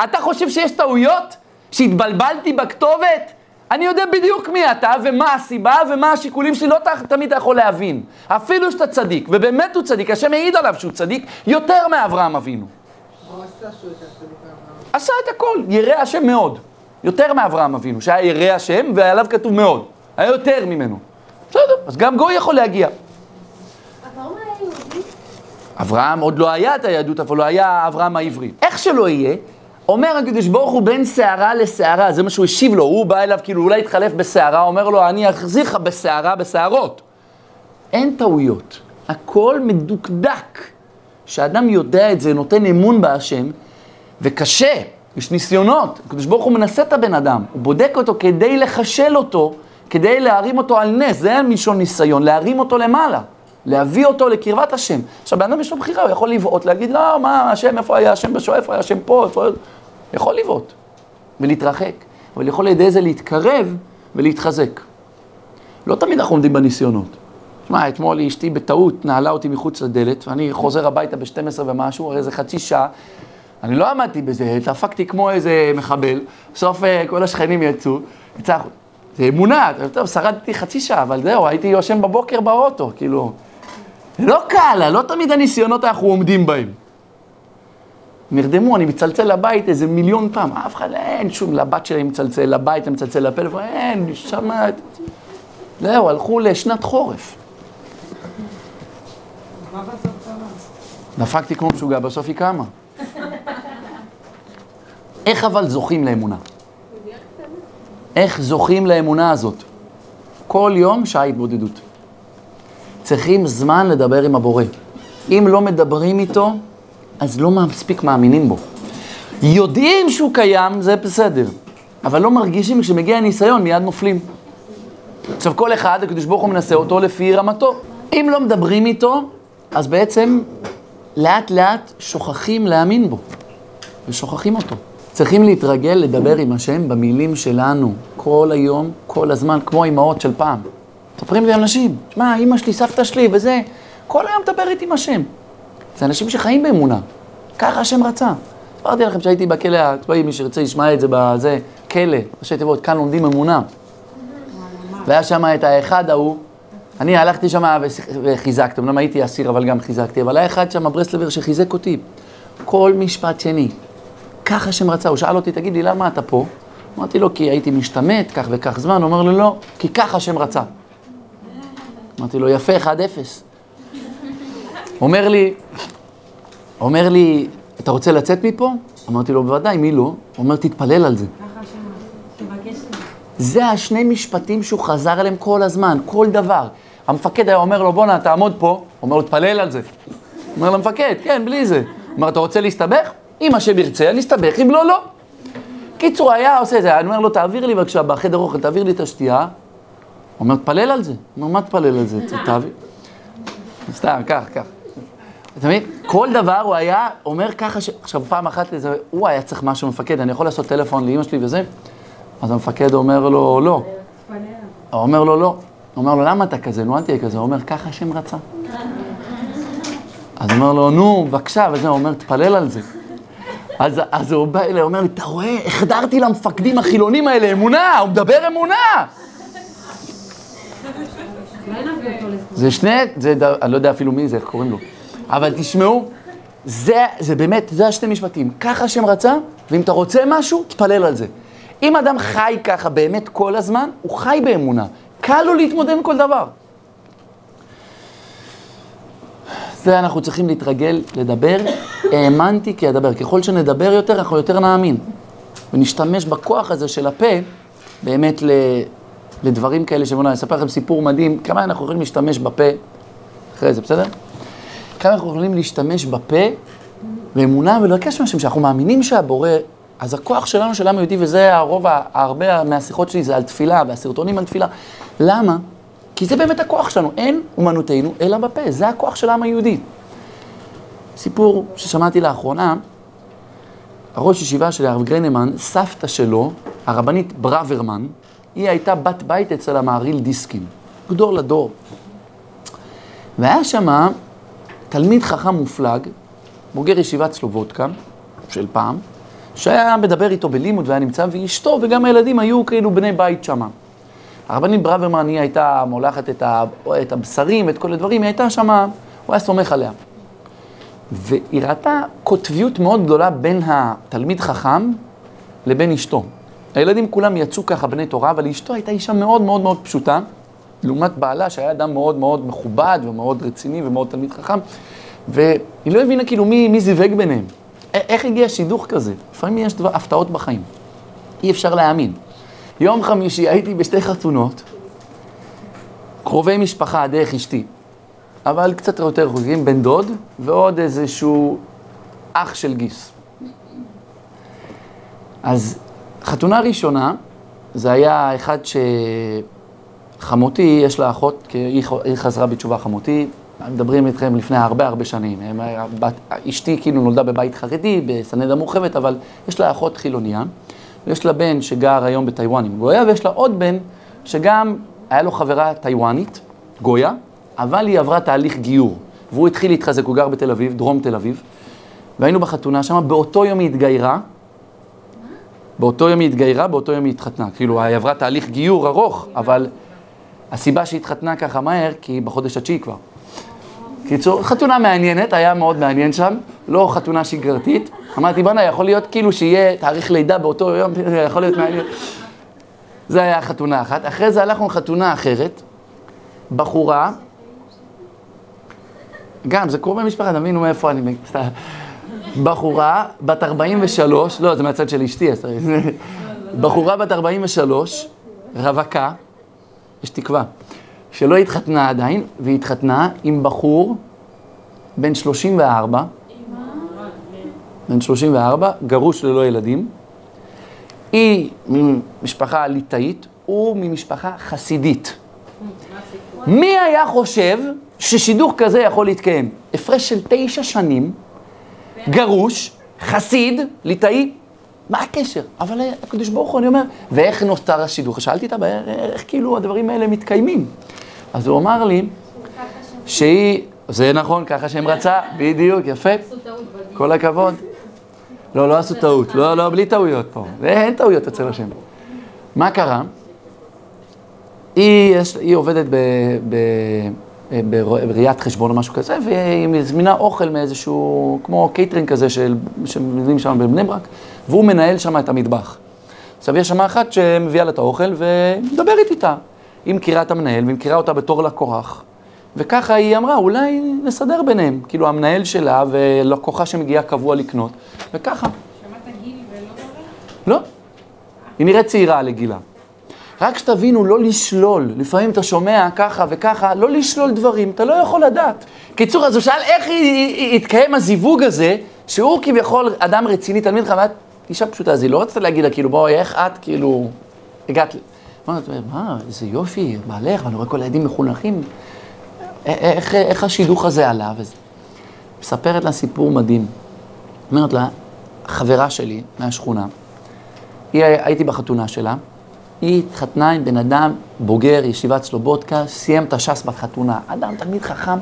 אתה חושב שיש טעויות? שהתבלבלתי בכתובת? אני יודע בדיוק מי אתה ומה הסיבה ומה השיקולים שלי, לא תמיד אתה יכול להבין. אפילו שאתה צדיק, ובאמת הוא צדיק, השם העיד עליו שהוא צדיק יותר מאברהם אבינו. הוא עשה שהוא יותר צדיק מאברהם. עשה את הכל, ירא השם מאוד. יותר מאברהם אבינו, שהיה ירא השם ועליו כתוב מאוד. היה יותר ממנו. בסדר, אז גם גוי יכול להגיע. אברהם היה יהודי? אברהם עוד לא היה את היהדות, אבל לא היה אברהם העברי. איך שלא יהיה, אומר הקדוש ברוך הוא בין שערה לשערה, זה מה שהוא השיב לו, הוא בא אליו כאילו אולי התחלף בשערה, אומר לו אני אחזיר לך בשערה, בשערות. אין טעויות, הכל מדוקדק. כשאדם יודע את זה, נותן אמון בהשם, וקשה, יש ניסיונות, הקדוש ברוך הוא מנסה את הבן אדם, הוא בודק אותו כדי לחשל אותו, כדי להרים אותו על נס, זה היה מלשון ניסיון, להרים אותו למעלה, להביא אותו לקרבת השם. עכשיו, בן אדם יש לו בחירה, הוא יכול לבעוט, להגיד, לא, מה, השם, איפה היה השם בשוע, איפה היה השם פה, איפה... יכול לבעוט ולהתרחק, אבל יכול לידי זה להתקרב ולהתחזק. לא תמיד אנחנו עומדים בניסיונות. תשמע, אתמול אשתי בטעות נעלה אותי מחוץ לדלת, ואני חוזר הביתה ב-12 ומשהו, הרי זה חצי שעה, אני לא עמדתי בזה, תפקתי כמו איזה מחבל, בסוף כל השכנים יצאו, זה אמונה, טוב, שרדתי חצי שעה, אבל זהו, הייתי יושן בבוקר באוטו, כאילו, זה לא קל, לא תמיד הניסיונות אנחנו עומדים בהם. נרדמו, אני מצלצל לבית איזה מיליון פעם, אף אחד, אין שום, לבת שלי מצלצל, לבית מצלצל, לפלאפון, אין, שמעת. זהו, הלכו לשנת חורף. מה בסוף קרה? דפקתי כמו משוגע, בסוף היא קמה. איך אבל זוכים לאמונה? איך זוכים לאמונה הזאת? כל יום שעה התבודדות. צריכים זמן לדבר עם הבורא. אם לא מדברים איתו, אז לא מספיק מאמינים בו. יודעים שהוא קיים, זה בסדר. אבל לא מרגישים כשמגיע הניסיון, מיד נופלים. עכשיו כל אחד, הקדוש ברוך הוא מנסה אותו לפי רמתו. אם לא מדברים איתו, אז בעצם לאט לאט שוכחים להאמין בו. ושוכחים אותו. צריכים להתרגל לדבר עם השם במילים שלנו, כל היום, כל הזמן, כמו אמהות של פעם. מספרים לי אנשים, שמע, אמא שלי, סבתא שלי וזה, כל היום מדבר איתי עם השם. זה אנשים שחיים באמונה, ככה השם רצה. הסברתי לכם שהייתי בכלא הצבאי, מי שרצה ישמע את זה בזה, כלא, ראשי תיבות, כאן לומדים אמונה. והיה שם את האחד ההוא, אני הלכתי שם וחיזקתי, אמנם הייתי אסיר אבל גם חיזקתי, אבל היה אחד שם ברסלבר שחיזק אותי, כל משפט שני. ככה השם רצה, הוא שאל אותי, תגיד לי, למה אתה פה? אמרתי לו, כי הייתי משתמט, כך וכך זמן. הוא אומר לו, לא, כי ככה השם רצה. אמרתי לו, יפה, 1-0. אומר לי, אתה רוצה לצאת מפה? אמרתי לו, בוודאי, מי לא? הוא אומר, תתפלל על זה. ככה השם רצה, תבקש לי. זה השני משפטים שהוא חזר עליהם כל הזמן, כל דבר. המפקד היה אומר לו, בוא תעמוד פה. הוא אומר לו, תפלל על זה. הוא אומר למפקד, כן, בלי זה. הוא אומר, אתה רוצה להסתבך? אם השם ירצה, אני אסתבך, אם לא, לא. קיצור, היה עושה את זה, אני אומר לו, תעביר לי בבקשה, בחדר אוכל, תעביר לי את השתייה. הוא אומר, תפלל על זה. הוא אומר, מה תפלל על זה? תעביר. סתם, כך. אתה מבין? כל דבר הוא היה אומר ככה עכשיו, פעם אחת, הוא היה צריך משהו מפקד, אני יכול לעשות טלפון לאמא שלי וזה? אז המפקד אומר לו, לא. הוא אומר לו, לא. הוא אומר לו, למה אתה כזה? נו, אל תהיה כזה. הוא אומר, ככה השם רצה. אז הוא אומר לו, נו, בבקשה, וזה, הוא אומר, תפלל על זה. אז הוא בא אליי, הוא אומר לי, אתה רואה, החדרתי למפקדים החילונים האלה אמונה, הוא מדבר אמונה. זה שני, אני לא יודע אפילו מי זה, איך קוראים לו. אבל תשמעו, זה באמת, זה השני משפטים. ככה השם רצה, ואם אתה רוצה משהו, תפלל על זה. אם אדם חי ככה באמת כל הזמן, הוא חי באמונה. קל לו להתמודד עם כל דבר. זה אנחנו צריכים להתרגל, לדבר, האמנתי כי אדבר. ככל שנדבר יותר, אנחנו יותר נאמין. ונשתמש בכוח הזה של הפה, באמת לדברים כאלה שבונה. אני אספר לכם סיפור מדהים, כמה אנחנו יכולים להשתמש בפה, אחרי זה, בסדר? כמה אנחנו יכולים להשתמש בפה, באמונה ולבקש מהשם, שאנחנו מאמינים שהבורא, אז הכוח שלנו, של העם היהודי, וזה הרוב, הרבה מהשיחות שלי, זה על תפילה, והסרטונים על תפילה. למה? כי זה באמת הכוח שלנו, אין אומנותנו אלא בפה, זה הכוח של העם היהודי. סיפור ששמעתי לאחרונה, הראש ישיבה של הרב גרנמן, סבתא שלו, הרבנית ברוורמן, היא הייתה בת בית אצל המהרי"ל דיסקין, גדול הדור. והיה שמה תלמיד חכם מופלג, בוגר ישיבת סלובודקה, של פעם, שהיה מדבר איתו בלימוד והיה נמצא, ואשתו וגם הילדים היו כאילו בני בית שמה. הרבנית ברוורמן היא הייתה מולכת את הבשרים ואת כל הדברים, היא הייתה שמה, הוא היה סומך עליה. והיא ראתה כותביות מאוד גדולה בין התלמיד חכם לבין אשתו. הילדים כולם יצאו ככה בני תורה, אבל אשתו הייתה אישה מאוד מאוד מאוד פשוטה, לעומת בעלה שהיה אדם מאוד מאוד מכובד ומאוד רציני ומאוד תלמיד חכם, והיא לא הבינה כאילו מי זיווג ביניהם. איך הגיע שידוך כזה? לפעמים יש הפתעות בחיים. אי אפשר להאמין. יום חמישי הייתי בשתי חתונות, קרובי משפחה דרך אשתי, אבל קצת יותר חוזרים, בן דוד ועוד איזשהו אח של גיס. אז חתונה ראשונה, זה היה אחד שחמותי, יש לה אחות, כי היא חזרה בתשובה חמותי, מדברים איתכם לפני הרבה שנים. אשתי כאילו נולדה בבית חרדי, בסנדה מורחבת, אבל יש לה אחות חילוניה, ויש לה בן שגר היום בטיואן עם גויה, ויש לה עוד בן שגם היה לו חברה טיואנית, גויה, אבל היא עברה תהליך גיור, והוא התחיל להתחזק, הוא גר בתל אביב, דרום תל אביב, והיינו בחתונה שם, באותו יום היא התגיירה, באותו יום היא התחתנה, כאילו היא עברה תהליך גיור ארוך, אבל הסיבה שהיא התחתנה ככה מהר, כי בחודש התשיעי כבר. קיצור, חתונה מעניינת, היה מאוד מעניין שם, לא חתונה שגרתית. אמרתי, בנה, יכול להיות כאילו שיהיה תאריך לידה באותו יום, יכול להיות מעניין. זה היה חתונה אחת. אחרי זה הלכנו לחתונה אחרת, בחורה, גם, זה קורה במשפחה, תבינו מאיפה אני... בחורה, בת 43, לא, זה מהצד של אשתי, בחורה בת 43, רווקה, יש תקווה, שלא התחתנה עדיין, והיא התחתנה עם בחור בן 34, גרוש ללא ילדים, היא ממשפחה ליטאית, הוא ממשפחה חסידית. מי היה חושב ששידוך כזה יכול להתקיים? הפרש של 9 שנים, גרוש, חסיד, ליטאי, מה הקשר? אבל הקדוש ברוך הוא, אני אומר, ואיך נותר השידוך? שאלתי אותה, איך כאילו הדברים האלה מתקיימים? אז הוא אמר לי, שהיא, זה נכון, ככה שהם רצה, בדיוק, יפה, כל הכבוד. לא עשו טעות, לא, בלי טעויות פה, אין טעויות אצל השם. מה קרה? היא עובדת בראיית חשבון או משהו כזה, והיא מזמינה אוכל מאיזשהו, כמו קייטרינג כזה שמזמינים שם בבני ברק, והוא מנהל שם את המטבח. עכשיו יש שם אחת שמביאה לה את האוכל ומדברת איתה. היא מכירה את המנהל והיא מכירה אותה בתור לקוח, וככה היא אמרה, אולי נסדר ביניהם, כאילו המנהל שלה ולקוחה שמגיעה קבוע לקנות, וככה. שמעת גיל ולא דובר? לא, היא נראית צעירה לגילה. רק שתבינו, לא לשלול, לפעמים אתה שומע ככה וככה, לא לשלול דברים, אתה לא יכול לדעת. קיצור, אז הוא שאל איך יתקיים הזיווג הזה, שהוא כביכול אדם רציני, תלמיד חמת, אישה פשוטה, אז היא לא רצתה להגיד לה, כאילו, בואי, איך את, כאילו, הגעת לי. מה, איזה יופי, בעלך, ואני רואה כל הילדים מחונכים, איך השידוך הזה עלה וזה. מספרת לה סיפור מדהים. אומרת לה, חברה שלי מהשכונה, הייתי בחתונה שלה, היא התחתנה עם בן אדם בוגר ישיבת סלובודקה, סיים את הש"ס בחתונה, אדם תלמיד חכם,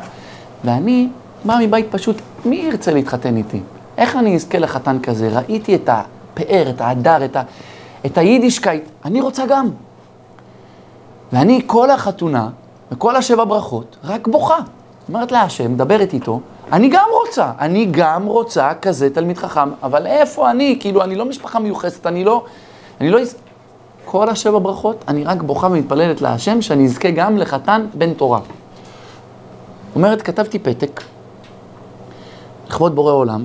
ואני בא מבית פשוט, מי ירצה להתחתן איתי? איך אני אזכה לחתן כזה? ראיתי את הפאר, את ההדר, את היידישקייט, אני רוצה גם. ואני כל החתונה, וכל 7 ברכות, רק בוכה. אומרת לה השם, מדברת איתו, אני גם רוצה כזה תלמיד חכם, אבל איפה אני? כאילו, אני לא משפחה מיוחסת, אני לא... כל 7 ברכות, אני רק בוכה ומתפללת להשם שאני אזכה גם לחתן בן תורה. אומרת, כתבתי פתק, לכבוד בורא עולם,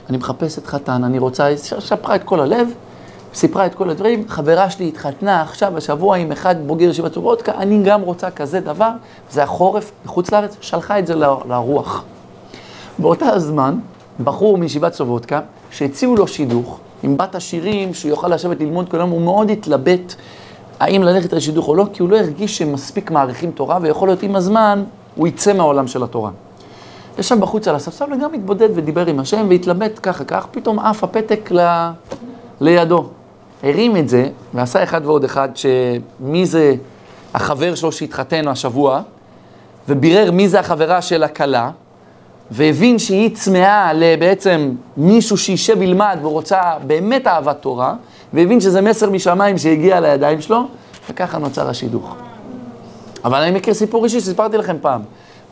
אני מחפשת חתן, אני רוצה, שפרה את כל הלב, סיפרה את כל הדברים, חברה שלי התחתנה עכשיו, השבוע עם אחד בוגר ישיבת סלובודקה, אני גם רוצה כזה דבר, זה החורף בחוץ לארץ, שלחה את זה לרוח. באותה הזמן, בחור מישיבת סלובודקה, שהציעו לו שידוך, עם בת השירים, שהוא יוכל לשבת ללמוד כל יום, הוא מאוד התלבט האם ללכת לשידוך או לא, כי הוא לא הרגיש שמספיק מעריכים תורה, ויכול להיות עם הזמן, הוא יצא מהעולם של התורה. ישב בחוץ על הספסל וגם התבודד ודיבר עם השם, והתלבט כך, פתאום עף הפתק לידו. הרים את זה, ועשה אחד ועוד אחד, שמי זה החבר שלו שהתחתן השבוע, ובירר מי זה החברה של הכלה, והבין שהיא צמאה לבעצם מישהו שישב ילמד ורוצה באמת אהבת תורה, והבין שזה מסר משמיים שהגיע לידיים שלו, וככה נוצר השידוך. אבל אני מכיר סיפור אישי שסיפרתי לכם פעם,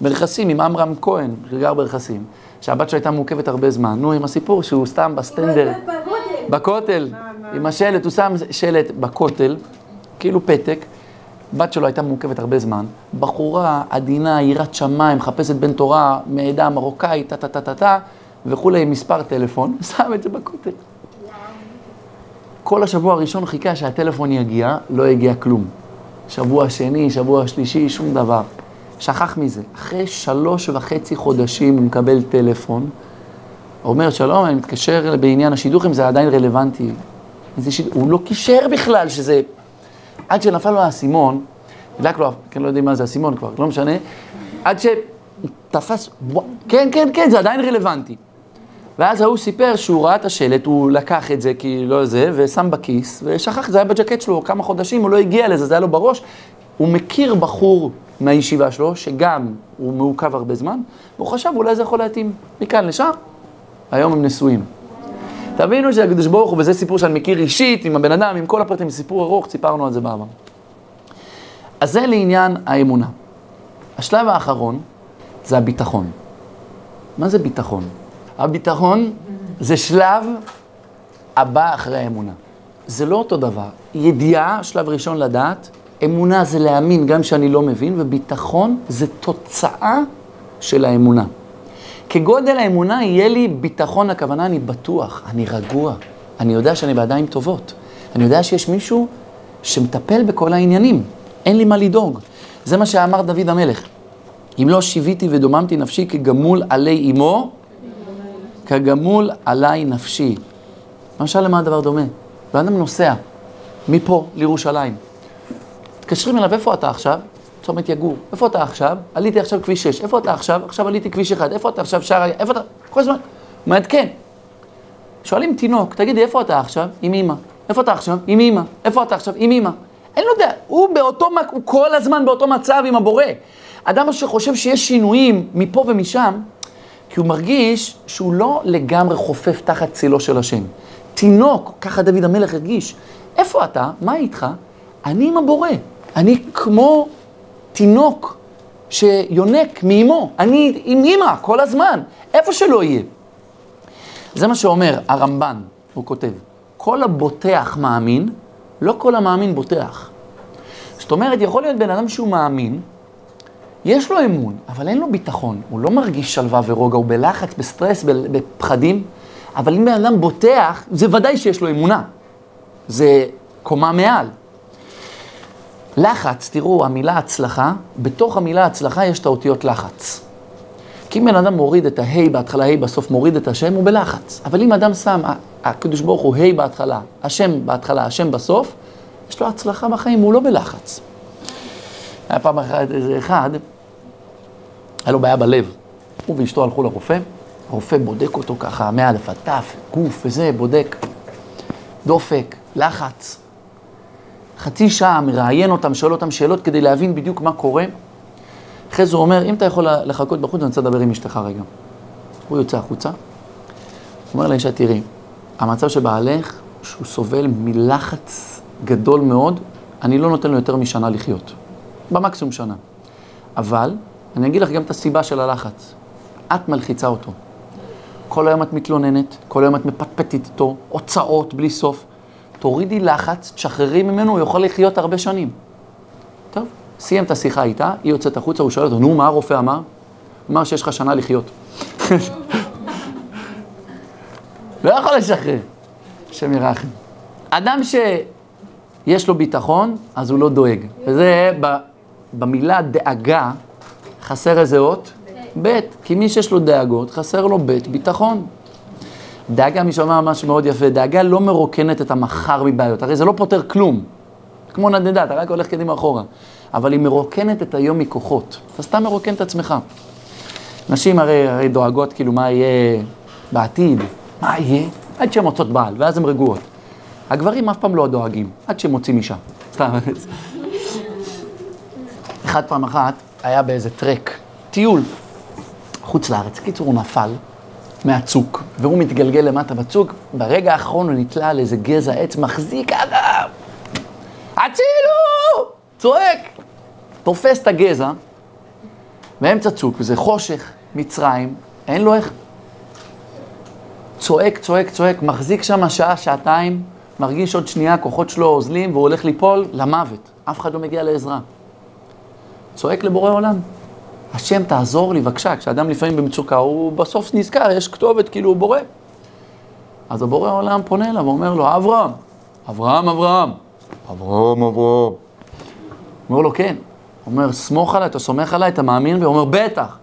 ברכסים עם עמרם כהן, שגר ברכסים, שהבת שלו הייתה מעוכבת הרבה זמן, עם הסיפור שהוא סתם בסטנדר, בכותל, עם השלט, הוא שם שלט בכותל, כאילו פתק, בת שלו הייתה מעוכבת הרבה זמן, בחורה עדינה, יראת שמיים, מחפשת בן תורה, מעדה מרוקאית, וכולי, מספר טלפון, שם את זה בכותל. כל השבוע הראשון חיכה שהטלפון יגיע, לא הגיע כלום. שבוע שני, שבוע שלישי, שום דבר. שכח מזה. אחרי 3.5 חודשים הוא מקבל טלפון, הוא אומר, שלום, אני מתקשר בעניין השידוכים, זה עדיין רלוונטי. הוא לא קישר בכלל שזה... עד שנפל לו האסימון, נדלק לו, כן, לא יודעים מה זה האסימון כבר, לא משנה, עד שתפס, כן, כן, כן, זה עדיין רלוונטי. ואז הוא סיפר שהוא ראה את השלט, הוא לקח את זה, כי לא זה, ושם בכיס, ושכח, זה היה בג'קט שלו כמה חודשים, הוא לא הגיע לזה, זה היה לו בראש. הוא מכיר בחור מהישיבה שלו, שגם הוא מעוכב הרבה זמן, והוא חשב, אולי זה יכול להתאים מכאן לשם. היום הם נשואים. תבינו שהקדוש ברוך הוא, וזה סיפור שאני מכיר אישית, עם הבן אדם, עם כל הפרטים, סיפור ארוך, סיפרנו על זה בעבר. אז זה לעניין האמונה. השלב האחרון זה הביטחון. מה זה ביטחון? הביטחון זה שלב הבא אחרי האמונה. זה לא אותו דבר. ידיעה, שלב ראשון לדעת, אמונה זה להאמין גם שאני לא מבין, וביטחון זה תוצאה של האמונה. כגודל האמונה יהיה לי ביטחון, הכוונה אני בטוח, אני רגוע, אני יודע שאני בידיים טובות, אני יודע שיש מישהו שמטפל בכל העניינים, אין לי מה לדאוג. זה מה שאמר דוד המלך, אם לא שיוויתי ודוממתי נפשי כגמול עלי אמו, כגמול עלי נפשי. למשל למה הדבר דומה? ואדם נוסע מפה לירושלים, תקשרים אליו, איפה אתה עכשיו? צומת יגור. איפה אתה עכשיו? עליתי עכשיו כביש 6. איפה אתה עכשיו? עכשיו עליתי כביש 1. איפה אתה עכשיו? שער... איפה אתה? כל הזמן. הוא מעדכן. שואלים תינוק, תגידי, איפה אתה עכשיו? עם אמא. איפה אתה עכשיו? עם אמא. איפה אתה עכשיו? עם אמא. אין לו דעה. הוא כל הזמן באותו מצב עם הבורא. אדם שחושב שיש שינויים מפה ומשם, כי הוא מרגיש שהוא לא לגמרי חופף תחת צילו של השם. תינוק, ככה דוד המלך הרגיש. איפה אתה? מה איתך? אני עם הבורא. אני כמו תינוק שיונק מאמו. אני עם אמא כל הזמן. איפה שלא יהיה. זה מה שאומר הרמב"ן, הוא כותב. כל הבוטח מאמין, לא כל המאמין בוטח. זאת אומרת, יכול להיות בן אדם שהוא מאמין, יש לו אמון, אבל אין לו ביטחון. הוא לא מרגיש שלווה ורוגע, הוא בלחץ, בסטרס, בפחדים. אבל אם בן אדם בוטח, זה ודאי שיש לו אמונה. זה קומה מעל. לחץ, תראו, המילה הצלחה, בתוך המילה הצלחה יש את האותיות לחץ. כי אם בן אדם מוריד את ההי בהתחלה, ההי בסוף מוריד את השם, הוא בלחץ. אבל אם אדם שם, הקדוש ברוך הוא ההי בהתחלה, השם בהתחלה, השם בסוף, יש לו הצלחה בחיים, הוא לא בלחץ. היה פעם אחת איזה אחד, היה לו בעיה בלב. הוא ואשתו הלכו לרופא, הרופא בודק אותו ככה, מאלף עד תף, גוף וזה, בודק, דופק, לחץ. חצי שעה מראיין אותם, שואל אותם שאלות כדי להבין בדיוק מה קורה. אחרי זה הוא אומר, אם אתה יכול לחכות בחוץ, אני רוצה לדבר עם אשתך רגע. הוא יוצא החוצה, הוא אומר לאישה, תראי, המצב שבעלך, שהוא סובל מלחץ גדול מאוד, אני לא נותן לו יותר משנה לחיות. במקסימום שנה. אבל, אני אגיד לך גם את הסיבה של הלחץ. את מלחיצה אותו. כל היום את מתלוננת, כל היום את מפטפטת איתו, הוצאות בלי סוף. תורידי לחץ, תשחררי ממנו, הוא יכול לחיות הרבה שנים. טוב, סיים את השיחה איתה, היא יוצאת החוצה, הוא שואל אותו, נו, מה הרופא אמר? הוא אמר שיש לך שנה לחיות. לא יכול לשחרר. השם ירחם. אדם שיש לו ביטחון, אז הוא לא דואג. וזה במילה דאגה, חסר איזה אות? בית. כי מי שיש לו דאגות, חסר לו בית, ביטחון. דאגה, מי שאומר משהו מאוד יפה, דאגה לא מרוקנת את המחר מבעיות, הרי זה לא פותר כלום. כמו נדנדה, אתה רק הולך קדימה אחורה. אבל היא מרוקנת את היום מכוחות. אתה סתם מרוקן את עצמך. נשים הרי דואגות כאילו מה יהיה בעתיד, מה יהיה? עד שהן מוצאות בעל, ואז הן רגועות. הגברים אף פעם לא דואגים, עד שהם מוצאים אישה. סתם. אחד פעם אחת היה באיזה טרק, טיול, חוץ לארץ. קיצור, הוא נפל מהצוק, והוא מתגלגל למטה בצוק. ברגע האחרון הוא נתלה על איזה גזע עץ, מחזיק ככה. הצילו! צועק. תופס את הגזע, באמצע צוק, וזה חושך, מצרים, אין לו איך. צועק, צועק, צועק, מחזיק שם שעה, שעתיים, מרגיש עוד שנייה, כוחות שלו אוזלים, והוא הולך ליפול למוות. אף אחד לא מגיע לעזרה. צועק לבורא עולם. השם תעזור לי, בבקשה. כשאדם לפעמים במצוקה, הוא בסוף נזכר, יש כתובת, כאילו הוא בורא. אז הבורא העולם פונה אליו ואומר לו, אברהם, אברהם, אברהם, אברהם, אברהם. אומר לו, כן. הוא אומר, סמוך עליי, אתה סומך עליי, אתה מאמין? והוא אומר, בטח,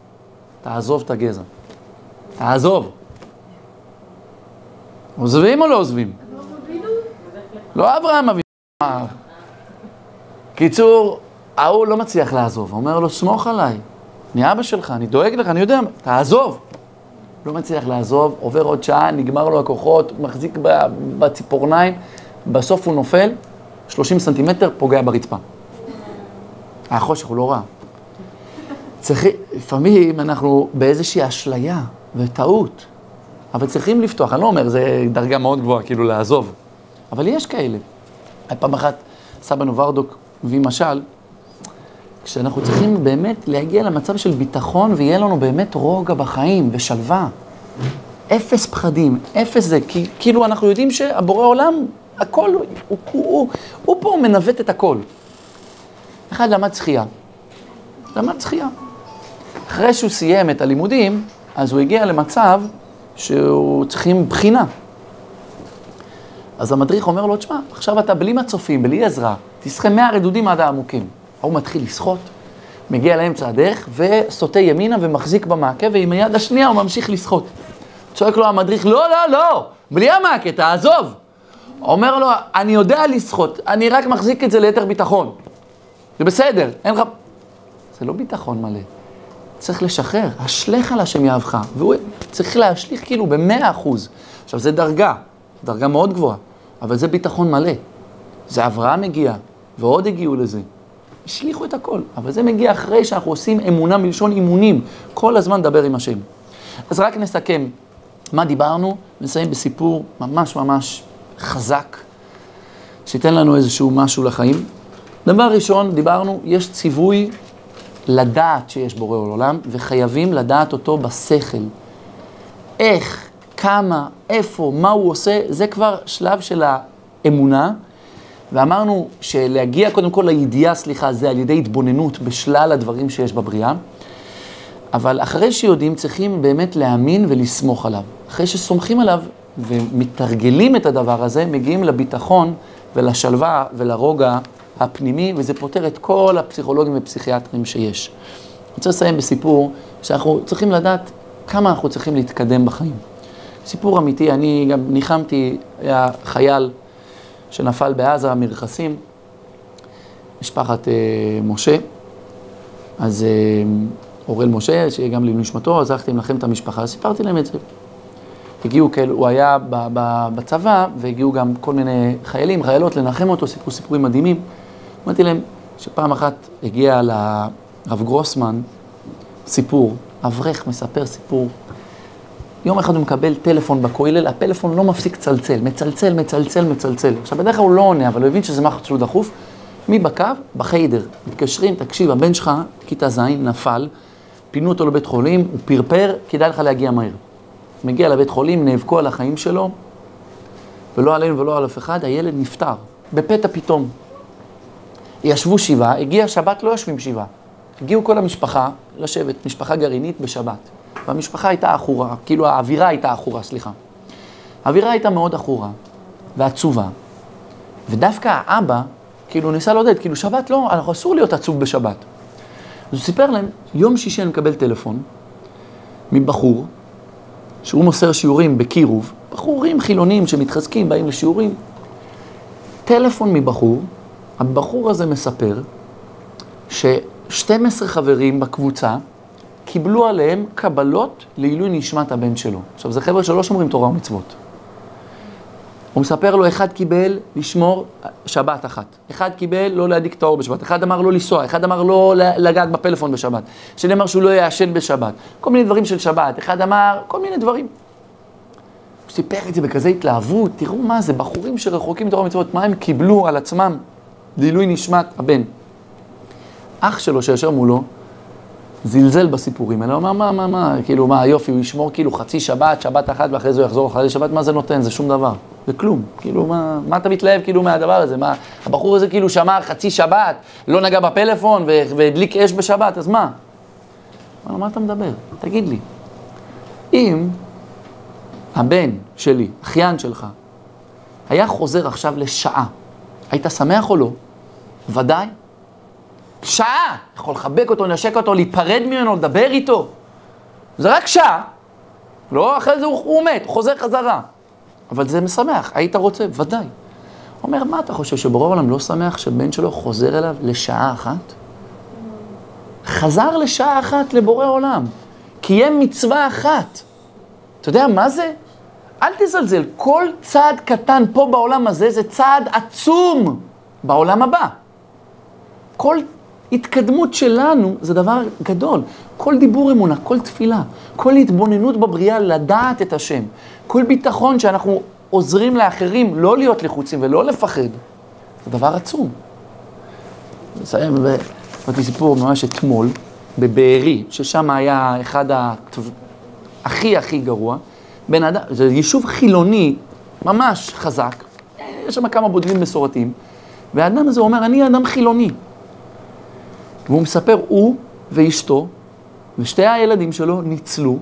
תעזוב את הגזע. תעזוב. עוזבים או לא עוזבים? לא אברהם אבינו. קיצור, ההוא לא מצליח לעזוב. הוא אומר לו, סמוך עליי. אני אבא שלך, אני דואג לך, אני יודע, תעזוב. לא מצליח לעזוב, עובר עוד שעה, נגמר לו הכוחות, מחזיק בציפורניים, בסוף הוא נופל, 30 סנטימטר, פוגע ברצפה. החושך, הוא לא רע. לפעמים אנחנו באיזושהי אשליה וטעות, אבל צריכים לפתוח, אני לא אומר, זה דרגה מאוד גבוהה, כאילו לעזוב. אבל יש כאלה. פעם אחת, סבא נוברדוק מביא משל, כשאנחנו צריכים באמת להגיע למצב של ביטחון, ויהיה לנו באמת רוגע בחיים ושלווה. אפס פחדים, אפס זה, כי כאילו אנחנו יודעים שהבורא עולם, הכל, הוא פה מנווט את הכל. אחד למד שחייה. למד שחייה. אחרי שהוא סיים את הלימודים, אז הוא הגיע למצב שהוא צריכים בחינה. אז המדריך אומר לו, תשמע, עכשיו אתה בלי מצופים, בלי עזרה, תשחה 100 רדודים עד העמוקים. הוא מתחיל לשחות, מגיע לאמצע הדרך, וסוטה ימינה ומחזיק במעקה, ועם היד השנייה הוא ממשיך לשחות. צועק לו המדריך, לא, לא, לא, בלי המעקה, תעזוב. אומר לו, אני יודע לשחות, אני רק מחזיק את זה ליתר ביטחון. זה בסדר, אין לך... זה לא ביטחון מלא. צריך לשחרר, השלך על השם יאהבך, והוא צריך להשליך כאילו ב100%. עכשיו, זה דרגה מאוד גבוהה, אבל זה ביטחון מלא. זה אברהם מגיע, ועוד הגיעו לזה. השליחו את הכל, אבל זה מגיע אחרי שאנחנו עושים אמונה מלשון אימונים, כל הזמן דבר עם השם. אז רק נסכם מה דיברנו, נסיים בסיפור ממש ממש חזק, שייתן לנו איזשהו משהו לחיים. דבר ראשון, דיברנו, יש ציווי לדעת שיש בורא עולם, וחייבים לדעת אותו בשכל. איך, כמה, איפה, מה הוא עושה, זה כבר שלב של האמונה, ואמרנו שלהגיע קודם כל לידיעה, זה על ידי התבוננות בשלל הדברים שיש בבריאה, אבל אחרי שיודעים צריכים באמת להאמין ולסמוך עליו. אחרי שסומכים עליו ומתרגלים את הדבר הזה, מגיעים לביטחון ולשלווה ולרוגע הפנימי, וזה פותר את כל הפסיכולוגים ופסיכיאטרים שיש. אני רוצה לסיים בסיפור שאנחנו צריכים לדעת כמה אנחנו צריכים להתקדם בחיים. סיפור אמיתי, אני גם ניחמתי, היה חייל שנפל בעזה, מרחסים, משפחת משה, אז אורל משה, שיהיה גם לנשמתו, אז הלכתי לכם את המשפחה, סיפרתי להם את זה. הגיעו כאלה, הוא היה בצבא, והגיעו גם כל מיני חיילים, חיילות, לנחם אותו, סיפרו סיפורים מדהימים. אמרתי להם שפעם אחת הגיע לרב גרוסמן סיפור, אברך מספר סיפור. יום אחד הוא מקבל טלפון בכולל, הפלאפון לא מפסיק צלצל, מצלצל. עכשיו בדרך כלל הוא לא עונה, אבל הוא הבין שזה משהו שלו דחוף. מי בקו? בחיידר. מתקשרים, תקשיב, הבן שלך, כיתה ז', נפל, פינו אותו לבית חולים, הוא פרפר, כדאי לך להגיע מהר. מגיע לבית חולים, נאבקו על החיים שלו, ולא עלינו ולא על אף אחד, הילד נפטר, בפתע פתאום. ישבו שבעה, הגיע שבת, לא יושבים שבעה. הגיעו כל המשפחה לשבת, משפחה גרעינית בשבת. והמשפחה הייתה אחורה, כאילו האווירה הייתה אחורה, סליחה. האווירה הייתה מאוד אחורה ועצובה. ודווקא האבא, כאילו ניסה לעודד, כאילו שבת לא, אנחנו אסור להיות עצוב בשבת. אז הוא סיפר להם, יום שישי אני מקבל טלפון מבחור, שהוא מוסר שיעורים בקירוב, בחורים חילונים שמתחזקים, באים לשיעורים. טלפון מבחור, הבחור הזה מספר ש12 חברים בקבוצה קיבלו עליהם קבלות לעילוי נשמת הבן שלו. עכשיו, זה חבר'ה שלא שומרים תורה ומצוות. הוא מספר לו, אחד קיבל לשמור שבת אחת, אחד קיבל לא להדליק את האור בשבת, אחד אמר לא לנסוע, אחד אמר לא לגעת בפלאפון בשבת, שני אמר שהוא לא יעשן בשבת, כל מיני דברים של שבת, אחד אמר כל מיני דברים. הוא סיפר את זה בכזה התלהבות, תראו מה זה, בחורים שרחוקים מתורה ומצוות, מה הם קיבלו על עצמם לעילוי נשמת הבן. אח שלו שישר מולו, זלזל בסיפורים האלה, הוא אמר, מה, כאילו, מה, יופי, הוא ישמור כאילו חצי שבת, שבת אחת, ואחרי זה הוא יחזור אחרי שבת, מה זה נותן? זה שום דבר. זה כלום. כאילו, מה אתה מתלהב כאילו מהדבר הזה? מה, הבחור הזה כאילו שמר חצי שבת, לא נגע בפלאפון והדליק אש בשבת, אז מה? אמר, מה אתה מדבר? תגיד לי. אם הבן שלי, אחיין שלך, היה חוזר עכשיו לשעה, היית שמח או לא? ודאי. שעה! יכול לחבק אותו, לנשק אותו, להיפרד ממנו, לדבר איתו. זה רק שעה. לא, אחרי זה הוא מת, הוא חוזר חזרה. אבל זה משמח, היית רוצה, ודאי. הוא אומר, מה אתה חושב, שבורא העולם לא שמח שבן שלו חוזר אליו לשעה אחת? חזר לשעה אחת לבורא עולם. קיים מצווה אחת. אתה יודע מה זה? אל תזלזל, כל צעד קטן פה בעולם הזה זה צעד עצום בעולם הבא. כל התקדמות שלנו זה דבר גדול. כל דיבור אמונה, כל תפילה, כל התבוננות בבריאה לדעת את השם, כל ביטחון שאנחנו עוזרים לאחרים לא להיות לחוצים ולא לפחד, זה דבר עצום. נסיים בסיפור ממש אתמול, בבארי, ששם היה אחד הכי גרוע, בן אדם, זה יישוב חילוני ממש חזק, יש שם כמה בודדים מסורתיים, והאדם הזה אומר, אני אדם חילוני. והוא מספר, הוא ואשתו, ושתי הילדים שלו ניצלו,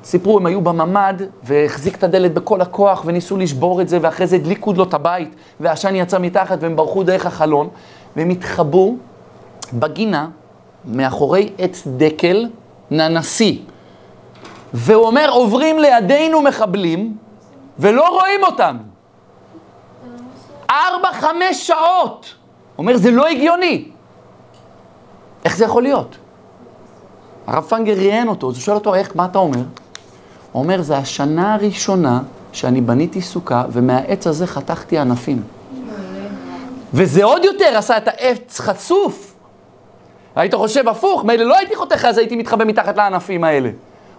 סיפרו, הם היו בממד, והחזיק את הדלת בכל הכוח, וניסו לשבור את זה, ואחרי זה הדליקו לו את הבית, והעשן יצא מתחת, והם ברחו דרך החלון, והם התחבאו בגינה, מאחורי עץ דקל ננסי. והוא אומר, עוברים לידינו מחבלים, ולא רואים אותנו. 4-5 שעות. הוא אומר, זה לא הגיוני. איך זה יכול להיות? הרב פנגר ראיין אותו, אז הוא שואל אותו, מה אתה אומר? הוא אומר, זה השנה הראשונה שאני בניתי סוכה, ומהעץ הזה חתכתי ענפים. וזה עוד יותר עשה את העץ חשוף. היית חושב הפוך, מילא לא הייתי חותך, אז הייתי מתחבא מתחת לענפים האלה.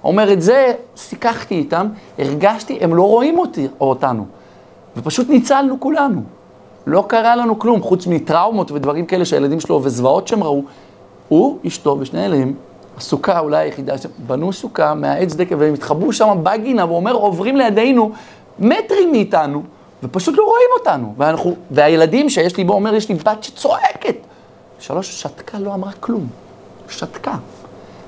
הוא אומר, את זה סיככתי איתם, הרגשתי, הם לא רואים אותנו. ופשוט ניצלנו כולנו. לא קרה לנו כלום, חוץ מטראומות ודברים כאלה שהילדים שלו וזוועות שהם ראו. הוא, אשתו ושני אליהם, הסוכה אולי היחידה, בנו סוכה מהעץ דקל, והם התחבאו שם בגינה, והוא אומר, עוברים לידינו מטרים מאיתנו, ופשוט לא רואים אותנו. והילדים שיש לי בו, אומר, יש לי בת שצועקת. 3 שתקה, לא אמרה כלום. שתקה.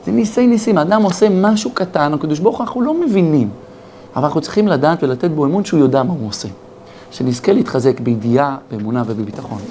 זה ניסים. האדם עושה משהו קטן, הקדוש ברוך הוא, אנחנו לא מבינים. אבל אנחנו צריכים לדעת ולתת בו אמון שהוא יודע מה הוא עושה. שנזכה להתחזק בידיעה, באמונה ובביטחון.